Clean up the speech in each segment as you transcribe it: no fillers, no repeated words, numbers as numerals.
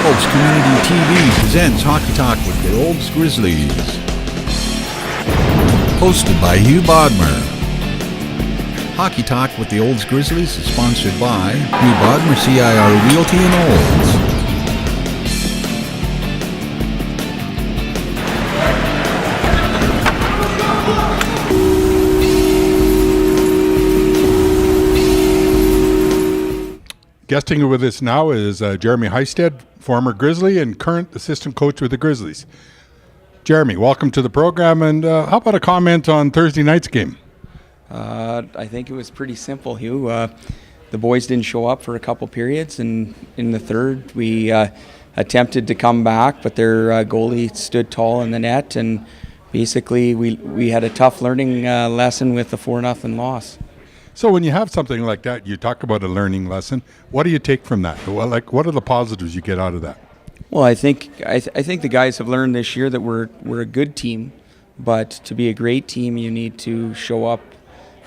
Folks Community TV presents Hockey Talk with the Olds Grizzlies. Hosted by Hugh Bodmer. Hockey Talk with the Olds Grizzlies is sponsored by Hugh Bodmer, CIR Realty and Olds. Guesting with us now is Jeramie Heistad, former Grizzly and current assistant coach with the Grizzlies. Jeramie, welcome to the program, and how about a comment on Thursday night's game? I think it was pretty simple, Hugh. The boys didn't show up for a couple periods, and in the third we attempted to come back, but their goalie stood tall in the net, and basically we had a tough learning lesson with the 4-0 loss. So when you have something like that, you talk about a learning lesson. What do you take from that? Well, what are the positives you get out of that? Well, I think the guys have learned this year that we're a good team, but to be a great team, you need to show up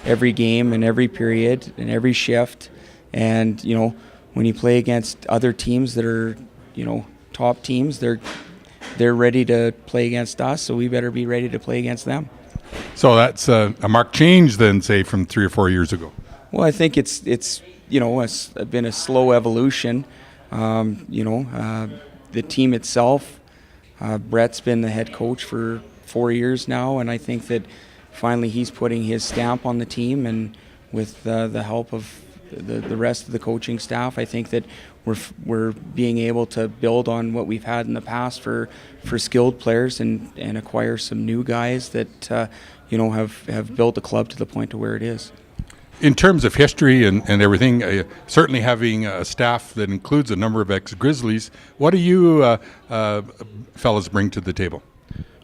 every game and every period and every shift. And when you play against other teams that are top teams, they're ready to play against us, so we better be ready to play against them. So that's a marked change then, say, from 3 or 4 years ago. Well, I think it's been a slow evolution. The team itself, Brett's been the head coach for 4 years now, and I think that finally he's putting his stamp on the team, and with the help of the rest of the coaching staff, I think that we're being able to build on what we've had in the past for skilled players and acquire some new guys that have built the club to the point to where it is. In terms of history and everything, certainly having a staff that includes a number of ex-Grizzlies, what do you fellas bring to the table?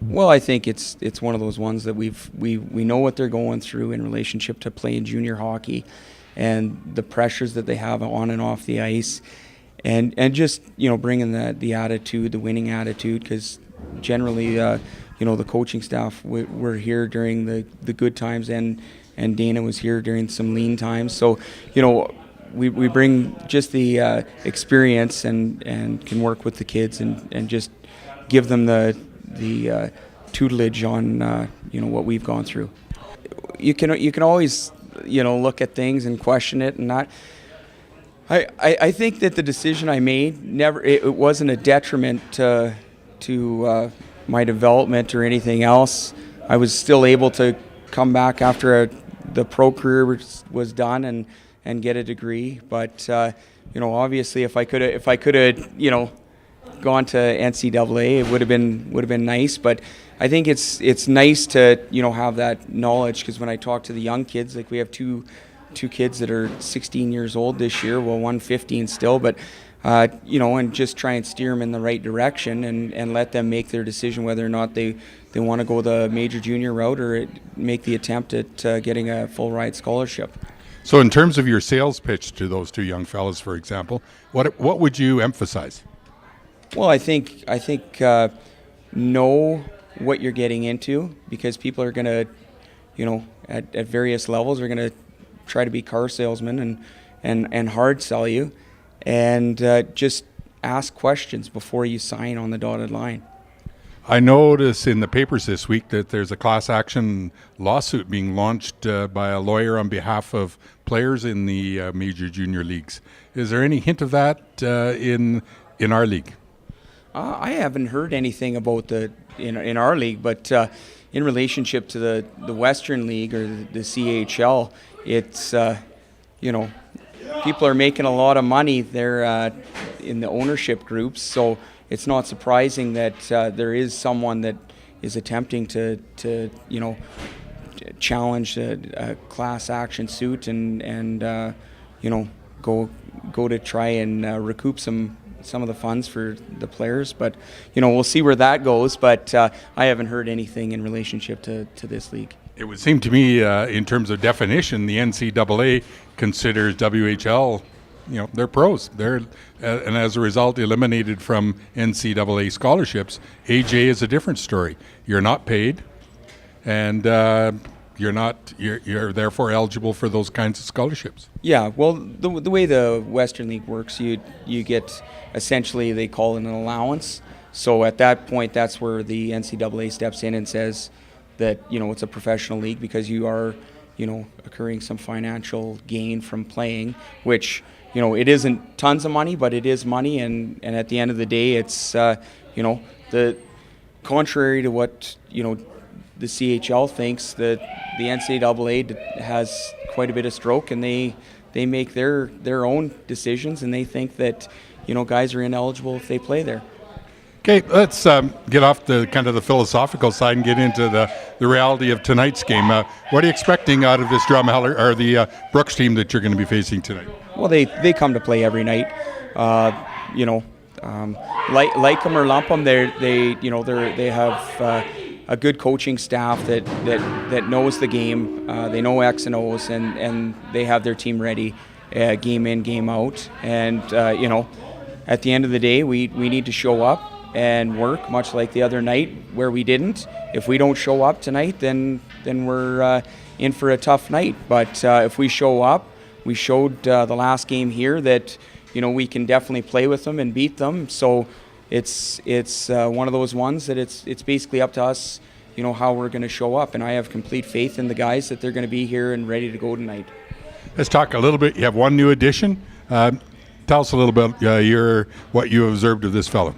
Well, I think it's one of those ones that we know what they're going through in relationship to playing junior hockey, and the pressures that they have on and off the ice, and just bringing the attitude, the winning attitude, because generally the coaching staff were here during the good times, and Dana was here during some lean times, so we bring just the experience and can work with the kids and just give them the tutelage on what we've gone through. You can always look at things and question it, and not. I think that the decision I made it wasn't a detriment to my development or anything else. I was still able to come back after the pro career was done and get a degree. But obviously, if I could have gone to NCAA, it would have been nice. But I think it's nice to have that knowledge, because when I talk to the young kids, like we have two kids that are 16 years old this year, well, one 15 still, but and just try and steer them in the right direction and let them make their decision whether or not they want to go the major junior route or make the attempt at getting a full ride scholarship. So in terms of your sales pitch to those two young fellas, for example, what would you emphasize? Well, I think know what you're getting into, because people are going to, at various levels, are going to try to be car salesmen and hard sell you, and just ask questions before you sign on the dotted line. I notice in the papers this week that there's a class action lawsuit being launched by a lawyer on behalf of players in the major junior leagues. Is there any hint of that in our league? I haven't heard anything about in our league, but in relationship to the Western League or the CHL, it's people are making a lot of money there in the ownership groups, so it's not surprising that there is someone that is attempting to challenge a class action suit and go to try and recoup some of the funds for the players, but we'll see where that goes. But I haven't heard anything in relationship to this league. It would seem to me, in terms of definition, the NCAA considers WHL, they're pros. They're and as a result eliminated from NCAA scholarships. AJ is a different story. You're not paid, and you're therefore eligible for those kinds of scholarships. Yeah, well, the way the Western League works, you get essentially, they call it an allowance. So at that point, that's where the NCAA steps in and says that, it's a professional league because you are, accruing some financial gain from playing, which, it isn't tons of money, but it is money. And at the end of the day, it's, the contrary to what, the CHL thinks, that the NCAA has quite a bit of stroke, and they make their own decisions, and they think that, guys are ineligible if they play there. Okay, let's get off the kind of the philosophical side and get into the reality of tonight's game. What are you expecting out of this Drumheller or the Brooks team that you're going to be facing tonight? Well, they come to play every night. Like them or lump them, they have a good coaching staff that knows the game. They know X and O's, and they have their team ready, game in, game out. And at the end of the day, we need to show up and work, much like the other night where we didn't. If we don't show up tonight, then we're in for a tough night. But if we show up, we showed the last game here that we can definitely play with them and beat them. So it's one of those ones that it's basically up to us, how we're going to show up. And I have complete faith in the guys that they're going to be here and ready to go tonight. Let's talk a little bit. You have one new addition. Tell us a little bit what you observed of this fellow.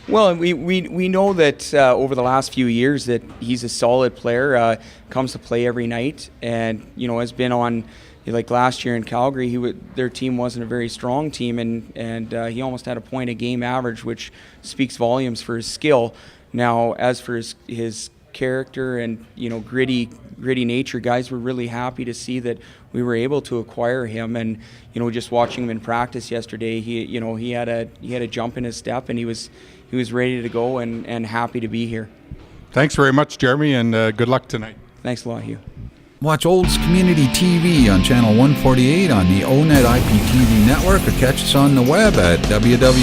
Well, we know that over the last few years that he's a solid player, comes to play every night, and has been on, like last year in Calgary, their team wasn't a very strong team, and he almost had a point a game average, which speaks volumes for his skill. Now, as for his character and gritty nature, guys were really happy to see that we were able to acquire him. And just watching him in practice yesterday, he had a jump in his step, and he was ready to go and happy to be here. Thanks very much, Jeramie, and good luck tonight. Thanks a lot, Hugh. Watch Olds Community TV on Channel 148 on the ONET IPTV network, or catch us on the web at www.octv.ca.